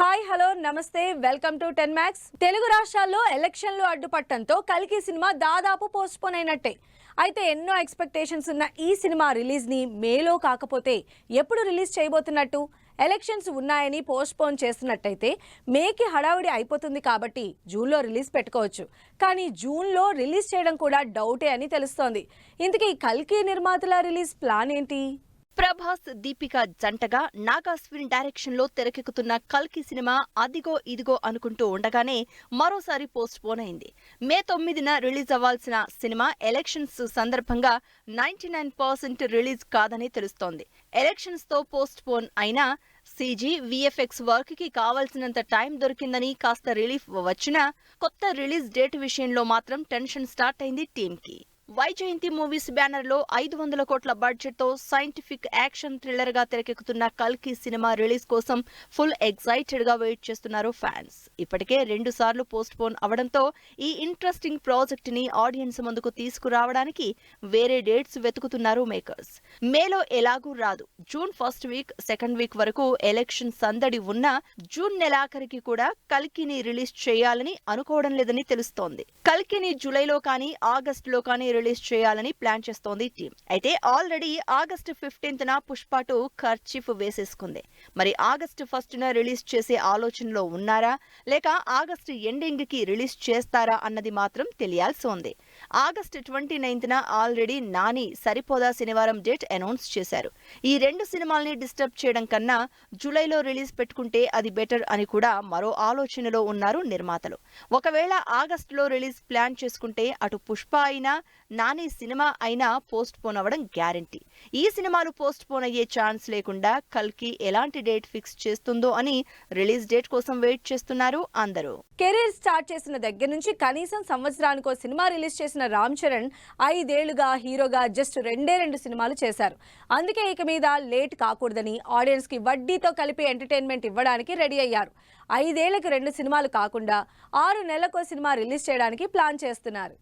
Hi hello నమస్తే welcome to 10 max. Telugu రాష్ట్రాల్లో ఎలక్షన్లు అడ్డుపట్టడంతో కల్కి సినిమా దాదాపు పోస్ట్పోన్ అయినట్టే. అయితే ఎన్నో ఎక్స్పెక్టేషన్స్ ఉన్న ఈ సినిమా రిలీజ్ని మేలో కాకపోతే ఎప్పుడు రిలీజ్ చేయబోతున్నట్టు? ఎలక్షన్స్ ఉన్నాయని పోస్ట్పోన్ చేస్తున్నట్టయితే మేకి హడావిడి అయిపోతుంది కాబట్టి జూన్లో రిలీజ్ పెట్టుకోవచ్చు. కానీ జూన్లో రిలీజ్ చేయడం కూడా డౌటే అని తెలుస్తోంది. ఇంతకీ కల్కి నిర్మాతల రిలీజ్ ప్లాన్ ఏంటి? ప్రభాస్, దీపిక జంటగా నాగాస్విన్ డైరెక్షన్ లో తెరకెక్కుతున్న కల్కి సినిమా అదిగో ఇదిగో అనుకుంటూ ఉండగానే మరోసారి పోస్ట్ పోన్ అయింది. మే 9న రిలీజ్ అవ్వాల్సిన సినిమా ఎలక్షన్స్ సందర్భంగా 99% రిలీజ్ కాదని తెలుస్తోంది. ఎలక్షన్స్ తో పోస్ట్ పోన్ అయినా సీజీ, విఎఫ్ఎక్స్ వర్క్ కి కావాల్సినంత టైం దొరికిందని కాస్త రిలీఫ్ వచ్చినా కొత్త రిలీజ్ డేట్ విషయంలో మాత్రం టెన్షన్ స్టార్ట్ అయింది టీమ్ కి. వైజయంతి మూవీస్ బ్యానర్ లో 500 కోట్ల బడ్జెట్ తో సైంటిఫిక్ యాక్షన్ థ్రిల్లర్ గా తెరకెక్కుతున్న కల్కి సినిమా రిలీజ్ కోసం ఫుల్ ఎక్సైటెడ్ గా వెయిట్ చేస్తున్నారు ఫ్యాన్స్. ఇప్పటికే 2 సార్లు పోస్ట్ పోన్ అవడంతో ఈ ఇంట్రెస్టింగ్ ప్రాజెక్ట్ ని ఆడియన్స్ ముందుకు తీసుకురావడానికి వేరే డేట్స్ వెతుకుతున్నారు మేకర్స్. మేలో ఎలాగూ రాదు. June first week, second week వరకు ఎలక్షన్ సందడి ఉన్నా జూన్ నెలాఖరికి కూడా కల్కిని రిలీజ్ చేయాలని అనుకోవడం లేదని తెలుస్తోంది. కల్కిని జూలైలో కానీ ఆగస్టులో కానీ రిలీజ్ చేయాలని ప్లాన్ చేస్తోంది టీం. అయితే ఆల్రెడీ ఆగస్టు 15న పుష్ప 2 ఖర్చీఫ్ వేసేసుకుంది. మరి ఆగస్టు 1న రిలీజ్ చేసే ఆలోచనలో ఉన్నారా, లేక ఆగస్టు ఎండింగ్ కి రిలీజ్ చేస్తారా అన్నది మాత్రం తెలియాల్సి ఉంది. ఆగస్టు 29న ఆల్రెడీ నాని సరిపోదా శనివారం డేట్ అనౌన్స్ చేశారు. ఈ 2 సినిమాల్ని డిస్టర్బ్ చేయడం కన్నా జూలైలో రిలీజ్ పెట్టుకుంటే అది బెటర్ అని కూడా మరో ఆలోచనలో ఉన్నారు నిర్మాతలు. ఒకవేళ ఆగస్టులో రిలీజ్ ప్లాన్ చేసుకుంటే అటు పుష్ప అయినా నాని సినిమా అయినా పోస్ట్ పోన్ అవ్వడం గ్యారంటీ. ఈ సినిమాలు పోస్ట్ పోన్ అయ్యే ఛాన్స్ లేకుండా కల్కి ఎలాంటి డేట్ ఫిక్స్ చేస్తుందో అని రిలీజ్ డేట్ కోసం వెయిట్ చేస్తున్నారు అందరూ. కెరీర్ స్టార్ట్ చేసిన దగ్గర నుంచి కనీసం సంవత్సరానికో సినిమా రిలీజ్ చేసిన రామ్ చరణ్ 5 ఏళ్లుగా హీరోగా జస్ట్ 2 సినిమాలు చేశారు. అందుకే ఇక మీద లేట్ కాకూడదని ఆడియన్స్ కి వడ్డీతో కలిపి ఎంటర్టైన్మెంట్ ఇవ్వడానికి రెడీ అయ్యారు. 5 ఏళ్లకు 2 సినిమాలు కాకుండా 6 నెలలకో సినిమా రిలీజ్ చేయడానికి ప్లాన్ చేస్తున్నారు.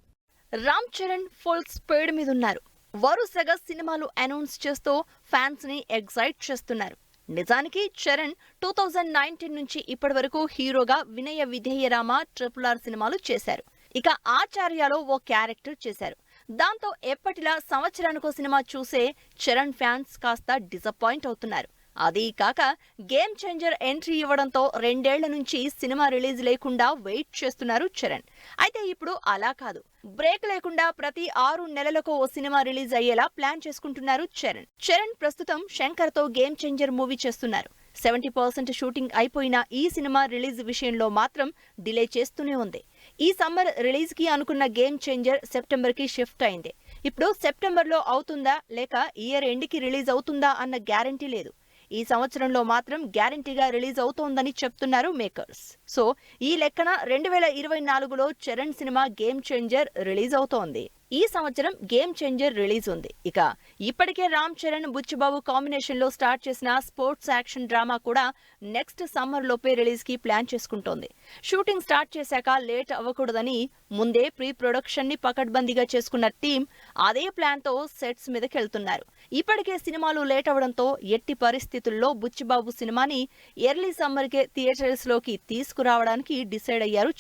రామ్ చరణ్ ఫుల్ స్పీడ్ మీద ఉన్నారు. వరుసగా సినిమాలు అనౌన్స్ చేస్తూ ఫ్యాన్స్ ని ఎక్సైట్ చేస్తున్నారు. నిజానికి చరణ్ 2019 నుంచి ఇప్పటి వరకు హీరోగా వినయ విధేయరామ, RRR సినిమాలు చేశారు. ఇక ఆచార్యలో ఓ క్యారెక్టర్ చేశారు. దాంతో ఎప్పటిలా సంవత్సరానికో సినిమా చూసే చరణ్ ఫ్యాన్స్ కాస్త డిసప్పాయింట్ అవుతున్నారు. అదీ కాక గేమ్ చేంజర్ ఎంట్రీ ఇవ్వడంతో 2 ఏళ్ల నుంచి సినిమా రిలీజ్ లేకుండా వెయిట్ చేస్తున్నారు చరణ్. అయితే ఇప్పుడు అలా కాదు. బ్రేక్ లేకుండా ప్రతి 6 నెలలకు ఓ సినిమా రిలీజ్ అయ్యేలా ప్లాన్ చేసుకుంటున్నారు చరణ్ ప్రస్తుతం శంకర్ తో గేమ్ చేంజర్ మూవీ చేస్తున్నారు. 70% షూటింగ్ అయిపోయిన ఈ సినిమా రిలీజ్ విషయంలో మాత్రం డిలే చేస్తూనే ఉంది. ఈ సమ్మర్ రిలీజ్ కి అనుకున్న గేమ్ చేంజర్ సెప్టెంబర్ కి షిఫ్ట్ అయింది. ఇప్పుడు సెప్టెంబర్ లో అవుతుందా లేక ఇయర్ ఎండ్ కి రిలీజ్ అవుతుందా అన్న గ్యారంటీ లేదు. ఈ సంవత్సరంలో మాత్రం గ్యారంటీగా రిలీజ్ అవుతోందని చెప్తున్నారు మేకర్స్. సో ఈ లెక్కన 2024లో Charan cinema game changer release అవుతోంది. ఈ సంవత్సరం గేమ్ చేంజర్ రిలీజ్ ఉంది. ఇక ఇప్పటికే రామ్ చరణ్, బుచ్చిబాబు కాంబినేషన్ లో స్టార్ట్ చేసిన స్పోర్ట్స్ యాక్షన్ డ్రామా కూడా నెక్స్ట్ సమ్మర్ లోపే రిలీజ్ కి ప్లాన్ చేసుకుంటోంది. షూటింగ్ స్టార్ట్ చేశాక లేట్ అవ్వకూడదని ముందే ప్రీ ప్రొడక్షన్ ని పకడ్బందీగా చేసుకున్న టీం అదే ప్లాన్ తో సెట్స్ మీదకి వెళ్తున్నారు. ఇప్పటికే సినిమాలు లేట్ అవడంతో ఎట్టి పరిస్థితుల్లో బుచ్చిబాబు సినిమాని ఎర్లీ సమ్మర్ కే థియేటర్స్ లోకి తీసుకురావడానికి డిసైడ్ అయ్యారు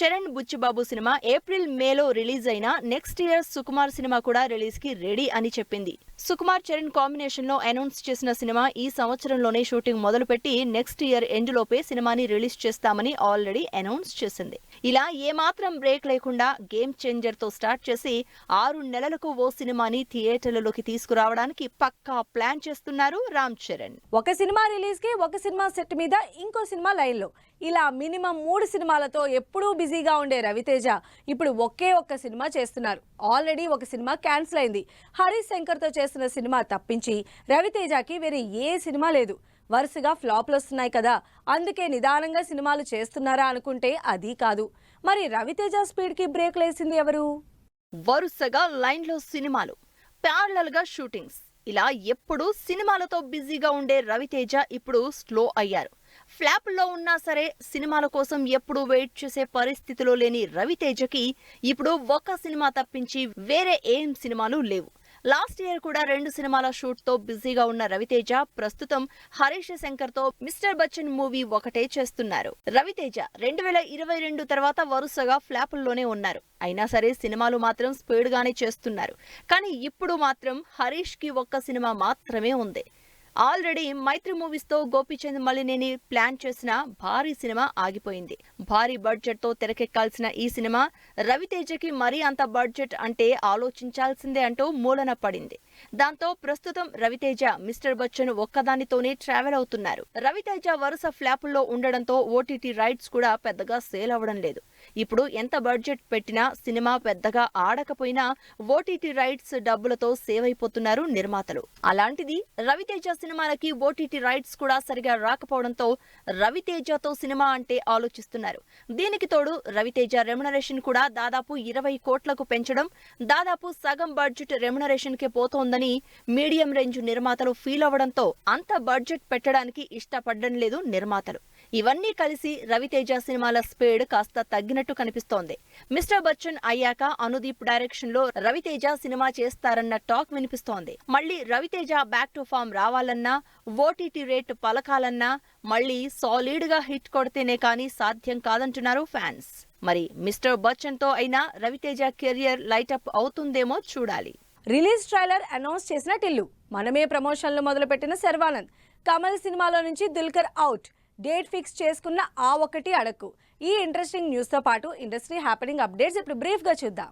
చరణ్ బుచ్చిబాబు సినిమా ఏప్రిల్, మేలో రిలీజ్ అయినా నెక్స్ట్ ఇయర్ సుకుమార్ సినిమా కూడా రిలీజ్ కి రెడీ అని చెప్పింది. సుకుమార్ చరణ్ కాంబినేషన్ లో అనౌన్స్ చేసిన సినిమా ఈ సంవత్సరంలోనే షూటింగ్ మొదలుపెట్టి నెక్స్ట్ ఇయర్ ఎండ్ లోపే సినిమాని రిలీజ్ చేస్తామని ఆల్రెడీ అనౌన్స్ చేసింది. ఇలా ఏమాత్రం బ్రేక్ లేకుండా గేమ్ చేంజర్ తో స్టార్ట్ చేసి 6 నెలలకు ఓ సినిమాని థియేటర్లలోకి తీసుకురావడానికి పక్కా ప్లాన్ చేస్తున్నారు రామ్ చరణ్. ఒక సినిమా రిలీజ్ కి ఒక సినిమా సెట్ మీద ఇంకో సినిమా లైన్ లో ఇలా మినిమం 3 సినిమాలతో ఎప్పుడూ బిజీగా ఉండే రవితేజ ఇప్పుడు ఒక్క సినిమా చేస్తున్నారు. ఆల్రెడీ ఒక సినిమా క్యాన్సిల్ అయింది. హరీష్ శంకర్ తో చేసిన సినిమా తప్పించి రవితేజకి వేరే ఏ సినిమా లేదు. వరుసగా ఫ్లాప్లు వస్తున్నాయి కదా, అందుకే నిదానంగా సినిమాలు చేస్తున్నారా అనుకుంటే అది కాదు. మరి రవితేజ స్పీడ్ కి బ్రేక్ లేసింది ఎవరు? వరుసగా లైన్ లో సినిమాలు, ప్యారలల్ గా షూటింగ్స్, ఇలా ఎప్పుడు సినిమాలతో బిజీగా ఉండే రవితేజ ఇప్పుడు స్లో అయ్యారు. ఫ్లాప్లో ఉన్నా సరే సినిమాల కోసం ఎప్పుడు వెయిట్ చేసే పరిస్థితిలో లేని రవితేజకి ఇప్పుడు ఒక్క సినిమా తప్పించి వేరే ఏం సినిమాలు లేవు. లాస్ట్ ఇయర్ కూడా 2 సినిమాల షూట్ తో బిజీగా ఉన్న రవితేజ ప్రస్తుతం హరీష్ శంకర్ తో మిస్టర్ బచ్చన్ మూవీ ఒకటే చేస్తున్నారు. రవితేజ 2022 తర్వాత వరుసగా ఫ్లాపుల్లోనే ఉన్నారు. అయినా సరే సినిమాలు మాత్రం స్పీడ్ గానే చేస్తున్నారు. కానీ ఇప్పుడు మాత్రం హరీష్ కి ఒక్క సినిమా మాత్రమే ఉంది. ఆల్రెడీ మైత్రి మూవీస్ తో గోపీచంద్ మలినేని ప్లాన్ చేసిన భారీ సినిమా ఆగిపోయింది. భారీ బడ్జెట్ తో తెరకెక్కాల్సిన ఈ సినిమా రవితేజకి మరీ అంత బడ్జెట్ అంటే ఆలోచించాల్సిందే అంటూ మూలన పడింది. దాంతో ప్రస్తుతం రవితేజ మిస్టర్ బచ్చన్ ఒక్కదానితోనే ట్రావెల్ అవుతున్నారు. రవితేజ వరుస ఫ్లాపుల్లో ఉండడంతో ఓటీటీ రైట్స్ కూడా పెద్దగా సేల్ అవ్వడం లేదు. ఇప్పుడు ఎంత బడ్జెట్ పెట్టినా సినిమా పెద్దగా ఆడకపోయినా ఓటీటీ రైట్స్ డబ్బులతో సేవ్ అయిపోతున్నారు నిర్మాతలు. అలాంటిది రవితేజ సినిమాలకి ఓటీటీ రైట్స్ కూడా సరిగా రాకపోవడంతో రవితేజతో సినిమా అంటే ఆలోచిస్తున్నారు. దీనికి తోడు రవితేజ రెమ్యునరేషన్ కూడా దాదాపు 20 కోట్లకు పెంచడం, దాదాపు సగం బడ్జెట్ రెమ్యునరేషన్ కే పోతోందని మీడియం రేంజ్ నిర్మాతలు ఫీల్ అవ్వడంతో అంత బడ్జెట్ పెట్టడానికి ఇష్టపడడం లేదు నిర్మాతలు. ఇవన్నీ కలిసి రవితేజ సినిమాల స్పీడ్ కాస్త తగ్గినట్టు కనిపిస్తోంది. మిస్టర్ బచ్చన్ అయ్యాక అనుదీప్ డైరెక్షన్ లో రవితేజ సినిమా చేస్తారన్న టాక్ వినిపిస్తోంది. మళ్లీ రవితేజ బ్యాక్ టు ఫామ్ రావాలన్నా, ఓటీటీ రేట్ పలకాలన్నా మళ్లీ సాలిడ్ గా హిట్ కొడితేనే కానీ సాధ్యం కాదంటున్నారు ఫ్యాన్స్. మరి మిస్టర్ బచ్చన్ తో అయినా రవితేజ కెరియర్ లైటప్ అవుతుందేమో చూడాలి. రిలీజ్ ట్రైలర్ అనౌన్స్ చేసిన టిల్లు, మనమే ప్రమోషన్లు మొదలుపెట్టిన శర్వానంద్, కమల్ సినిమాలో నుంచి దుల్కర్ అవుట్, డేట్ ఫిక్స్ చేసుకున్న ఆ ఒక్కటి అడక్కు. ఈ ఇంట్రెస్టింగ్ న్యూస్ తో పాటు ఇండస్ట్రీ హ్యాపెనింగ్ అప్డేట్స్ ఇప్పుడు బ్రీఫ్ గా చూద్దాం.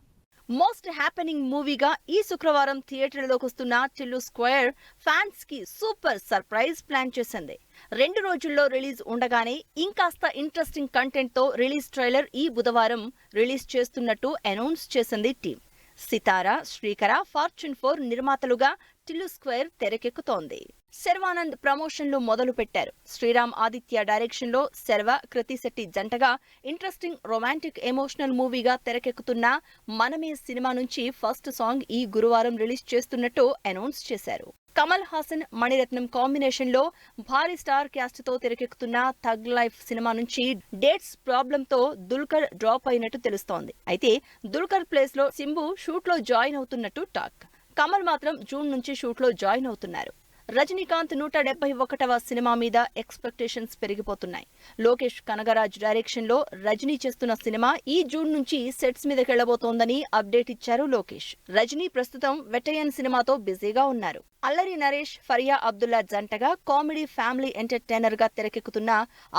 మోస్ట్ హ్యాపెనింగ్ మూవీగా ఈ శుక్రవారం థియేటర్లోకి వస్తున్న టిల్లు స్క్వేర్ ఫ్యాన్స్ కి సూపర్ సర్ప్రైజ్ ప్లాన్ చేసింది. 2 రోజుల్లో రిలీజ్ ఉండగానే ఇంకాస్త ఇంట్రెస్టింగ్ కంటెంట్ తో రిలీజ్ ట్రైలర్ ఈ బుధవారం రిలీజ్ చేస్తున్నట్టు అనౌన్స్ చేసింది టీం. సితారా, శ్రీకర, ఫార్చ్యూన్ 4 నిర్మాతలుగా టిల్లు స్క్వేర్ తెరకెక్కుతోంది. శర్వానంద్ ప్రమోషన్లు మొదలు పెట్టారు. శ్రీరామ్ ఆదిత్య డైరెక్షన్ లో శర్వ, కృతి శెట్టి జంటగా ఇంట్రెస్టింగ్ రొమాంటిక్ ఎమోషనల్ మూవీగా తెరకెక్కుతున్న మనమే సినిమా నుంచి ఫస్ట్ సాంగ్ ఈ గురువారం రిలీజ్ చేస్తున్నట్టు అనౌన్స్ చేశారు. కమల్ హాసన్, మణిరత్నం కాంబినేషన్ లో భారీ స్టార్ క్యాస్ట్ తో తెరకెక్కుతున్న థగ్ లైఫ్ సినిమా నుంచి డేట్స్ ప్రాబ్లం తో దుల్కర్ డ్రాప్ అయినట్టు తెలుస్తోంది. అయితే దుల్కర్ ప్లేస్ లో సింబు షూట్ లో జాయిన్ అవుతున్నట్టు టాక్. కమల్ మాత్రం జూన్ నుంచి షూట్ లో జాయిన్ అవుతున్నారు. రజనీకాంత్ 171వ సినిమా మీద ఎక్స్పెక్టేషన్స్ పెరిగిపోతున్నాయి. లోకేష్ కనగరాజ్ డైరెక్షన్ లో రజనీ చేస్తున్న సినిమా ఈ జూన్ నుంచి సెట్స్ మీదకెళ్లబోతోందని అప్డేట్ ఇచ్చారు లోకేష్. రజనీ ప్రస్తుతం వెటయన్ సినిమాతో బిజీగా ఉన్నారు. అల్లరి నరేష్, ఫరియా అబ్దుల్లా జంటగా కామెడీ ఫ్యామిలీ ఎంటర్టైనర్ గా తెరకెక్కుతున్న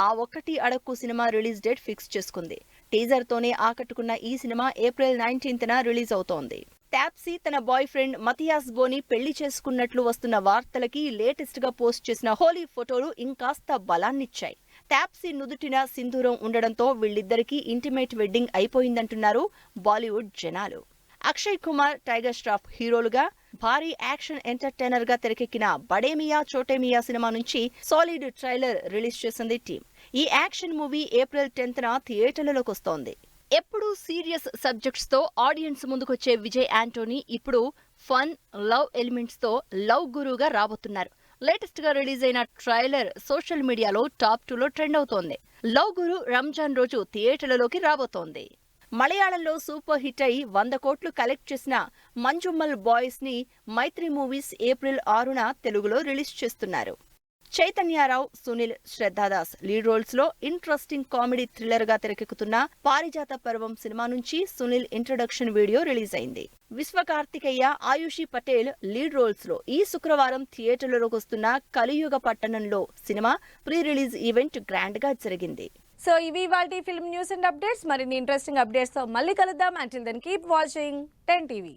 ఆ ఒక్కటి అడక్కు సినిమా రిలీజ్ డేట్ ఫిక్స్ చేసుకుంది. టీజర్ తోనే ఆకట్టుకున్న ఈ సినిమా ఏప్రిల్ 19న రిలీజ్ అవుతోంది. టాప్సీ తన బాయ్ ఫ్రెండ్ మతియాస్ బోని పెళ్లి చేసుకున్నట్లు వస్తున్న వార్తలకి లేటెస్ట్ గా పోస్ట్ చేసిన హోలీ ఫోటోలు ఇంకాస్త బలాన్నిచ్చాయి. టాప్సీ నుదుటిన సింధూరం ఉండడంతో వీళ్ళిద్దరికీ ఇంటిమేట్ వెడ్డింగ్ అయిపోయిందంటున్నారు బాలీవుడ్ జనాలు. అక్షయ్ కుమార్, టైగర్ ష్రాఫ్ హీరోలుగా భారీ యాక్షన్ ఎంటర్టైనర్ గా తెరకెక్కిన బడే మియా చోటే మియా సినిమా నుంచి సాలిడ్ ట్రైలర్ రిలీజ్ చేసింది టీం. ఈ యాక్షన్ మూవీ ఏప్రిల్ 10న థియేటర్లలోకి వస్తోంది. ఎప్పుడు సీరియస్ సబ్జెక్ట్స్ తో ఆడియన్స్ ముందుకొచ్చే విజయ్ యాంటోనీ ఇప్పుడు ఫన్, లవ్ ఎలిమెంట్స్ తో లవ్ గురుగా రాబోతున్నారు. లేటెస్ట్ గా రిలీజ్ అయిన ట్రైలర్ సోషల్ మీడియాలో టాప్ 2లో ట్రెండ్ అవుతోంది. లవ్ గురు రంజాన్ రోజు థియేటర్లలోకి రాబోతోంది. మలయాళంలో సూపర్ హిట్ అయి 100 కోట్లు కలెక్ట్ చేసిన మంజుమ్మల్ బాయ్స్ ని మైత్రి మూవీస్ ఏప్రిల్ 6న తెలుగులో రిలీజ్ చేస్తున్నారు. చైతన్యరావు, సునీల్, శ్రద్ధాదాస్ లీడ్ రోల్స్ లో ఇంట్రెస్టింగ్ కామెడీ థ్రిల్లర్ గా తెరకెక్కుతున్న పారిజాత పర్వం సినిమా నుంచి సునీల్ ఇంట్రొడక్షన్ వీడియో రిలీజ్ అయింది. విశ్వకార్తికేయ, ఆయుషి పటేల్ లీడ్ రోల్స్ లో ఈ శుక్రవారం థియేటర్లలోకి వస్తున్న కలియుగ పట్టణంలో cinema pre release event grand గా జరిగింది. సో ఇవి ఇవాల్టి ఫిల్మ్ న్యూస్ అండ్ అప్డేట్స్. మరిన్ని ఇంట్రెస్టింగ్ అప్డేట్స్ తో మళ్ళీ కలుద్దాం. Until then keep watching 10 TV.